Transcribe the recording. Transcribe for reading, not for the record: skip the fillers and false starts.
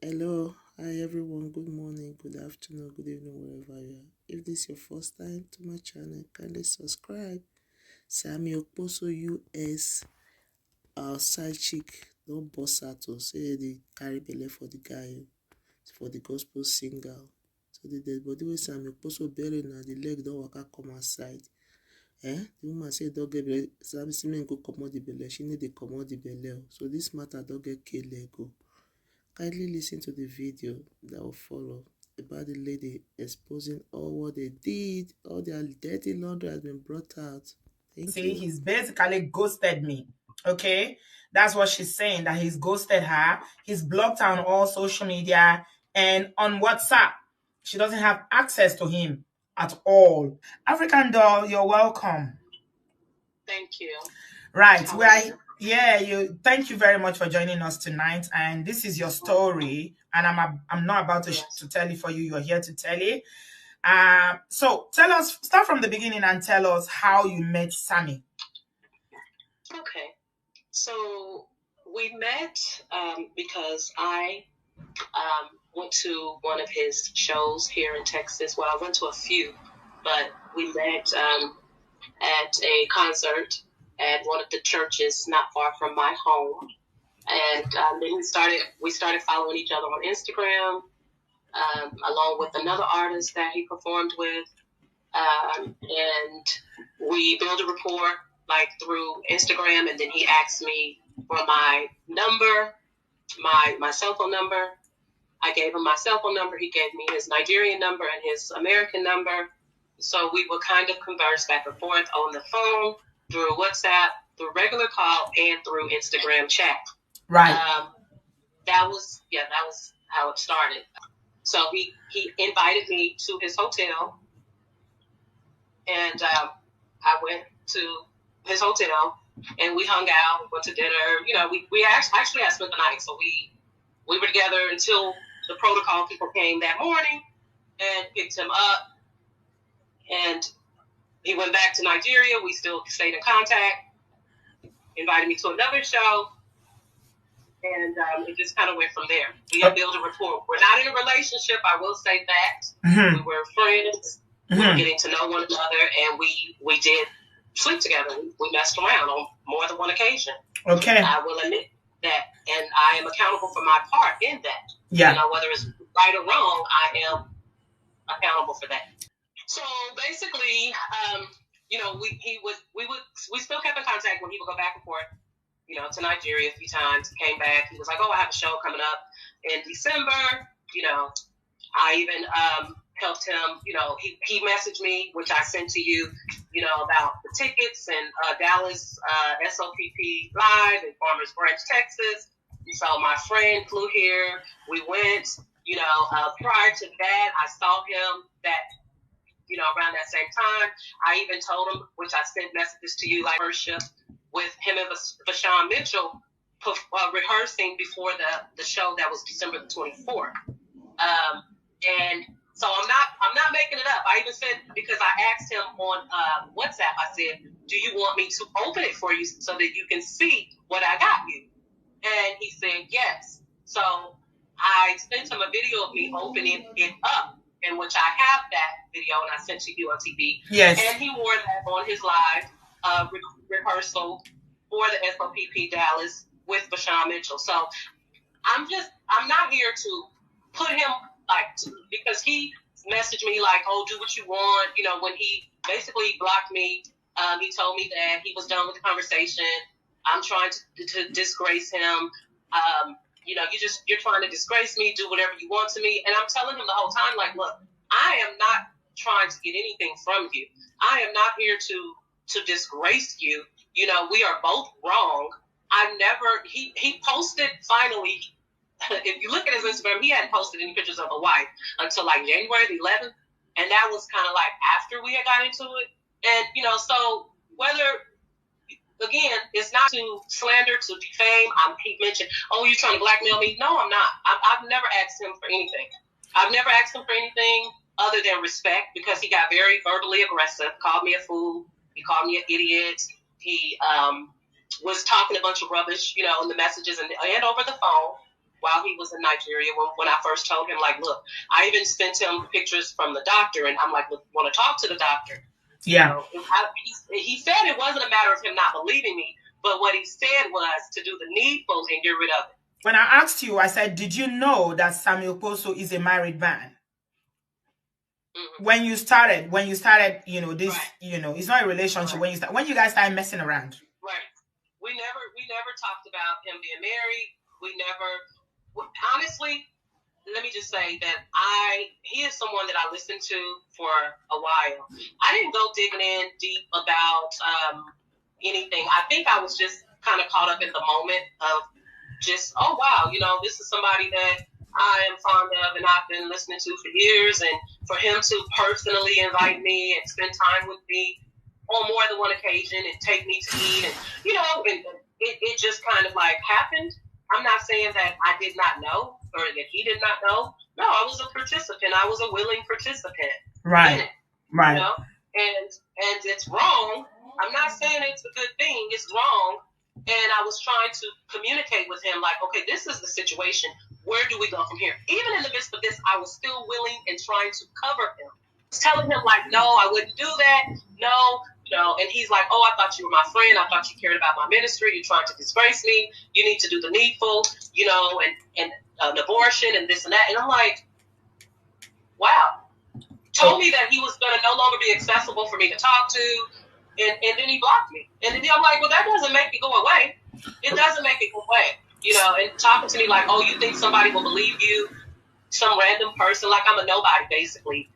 Hello, hi everyone. Good morning, good afternoon, good evening, wherever you are. If this is your first time to my channel, kindly subscribe. Sammie Okposo US, our side chick, don't boss out to say they carry belle for the guy, for the gospel singer. So the dead body with Sammie Okposo buried now, the leg don't waka come outside. The woman say don't get belle, Sammie go comot the belle, she need to comot the belle. So this matter don't get kill leg go. Kindly listen to the video that will follow about the lady exposing all what they did. All their dirty laundry has been brought out. Thank Say you. he's basically ghosted me. Okay, that's what she's saying, that he's ghosted her. He's blocked her on all social media and on WhatsApp. She doesn't have access to him at all. African doll, you're welcome. Thank you. Right. How We are are, you? yeah, you thank you very much for joining us tonight. And this is your story. And I'm not about to, Yes. to tell it for you. You're here to tell it. So tell us, start from the beginning and tell us how you met Sammie. Okay. So we met because I went to one of his shows here in Texas. Well, I went to a few, but we met at a concert at one of the churches not far from my home. And then we started following each other on Instagram, along with another artist that he performed with. And we built a rapport like through Instagram, and then he asked me for my number, my cell phone number. I gave him my cell phone number. He gave me his Nigerian number and his American number. So we would kind of converse back and forth on the phone, through WhatsApp, through regular call, and through Instagram chat. Right. That was how it started. So he invited me to his hotel, and I went to his hotel, and we hung out, went to dinner. You know, we actually had spent the night, so we were together until the protocol people came that morning and picked him up, and he went back to Nigeria. We still stayed in contact. Invited me to another show, and it just kind of went from there. We had built a rapport. We're not in a relationship, I will say that. Mm-hmm. We were friends. We were getting to know one another, and we did sleep together. We messed around on more than one occasion. Okay. I will admit that, and I am accountable for my part in that. Yeah. You know, whether it's right or wrong, I am accountable for that. So basically, you know, we still kept in contact when he would go back and forth, you know, to Nigeria a few times. He came back. He was like, "Oh, I have a show coming up in December." You know, I even helped him. You know, he messaged me, which I sent to you. You know, about the tickets and Dallas SOPP Live in Farmers Branch, Texas. So my friend flew here. We went. You know, prior to that, I saw him you know, around that same time. I even told him, which I sent messages to you, like first shift with him and Vashawn Mitchell rehearsing before the show that was December the 24th. And so I'm not making it up. I even said, because I asked him on WhatsApp, I said, "Do you want me to open it for you so that you can see what I got you?" And he said yes. So I sent him a video of me opening it up, in which I have that video, and I sent to you on TV. Yes. And he wore that on his live rehearsal for the SOPP Dallas with Vashawn Mitchell. So I'm not here to put him because he messaged me like, "Oh, do what you want." You know, when he basically blocked me, he told me that he was done with the conversation. I'm trying to disgrace him. You know, you're trying to disgrace me, do whatever you want to me. And I'm telling him the whole time, like, look, I am not trying to get anything from you. I am not here to disgrace you. You know, we are both wrong. He posted finally, if you look at his Instagram, he hadn't posted any pictures of a wife until like January the 11th. And that was kind of like after we had got into it. And, you know, so again, it's not to slander, to defame. He mentioned, "Oh, you're trying to blackmail me." No, I'm not. I've never asked him for anything. I've never asked him for anything other than respect, because he got very verbally aggressive, called me a fool. He called me an idiot. He was talking a bunch of rubbish, you know, in the messages and over the phone. while he was in Nigeria when I first told him, like, look, I even sent him pictures from the doctor, and I'm like, look, want to talk to the doctor. Yeah. He said it wasn't a matter of him not believing me, but what he said was to do the needful and get rid of it. When I asked you, I said, did you know that Sammie Okposo is a married man? Mm-hmm. When you started, you know, this, right. You know, it's not a relationship. Right. When you guys started messing around. Right. We never talked about him being married. Honestly, let me just say that he is someone that I listened to for a while. I didn't go digging in deep about anything. I think I was just kind of caught up in the moment of just, oh, wow, you know, this is somebody that I am fond of and I've been listening to for years. And for him to personally invite me and spend time with me on more than one occasion and take me to eat, and, you know, and it just kind of like happened. I'm not saying that I did not know or that he did not know. No, I was a participant. I was a willing participant. Right. Right. You know? And it's wrong. I'm not saying it's a good thing. It's wrong. And I was trying to communicate with him, like, okay, this is the situation. Where do we go from here? Even in the midst of this, I was still willing and trying to cover him. I was telling him, like, no, I wouldn't do that. No, you know. And he's like, oh, I thought you were my friend. I thought you cared about my ministry. You're trying to disgrace me. You need to do the needful, you know, and an abortion and this and that. And I'm like, wow. Told me that he was going to no longer be accessible for me to talk to. And then he blocked me. And then I'm like, well, that doesn't make it go away. It doesn't make it go away. You know, and talking to me like, oh, you think somebody will believe you? Some random person, like I'm a nobody, basically.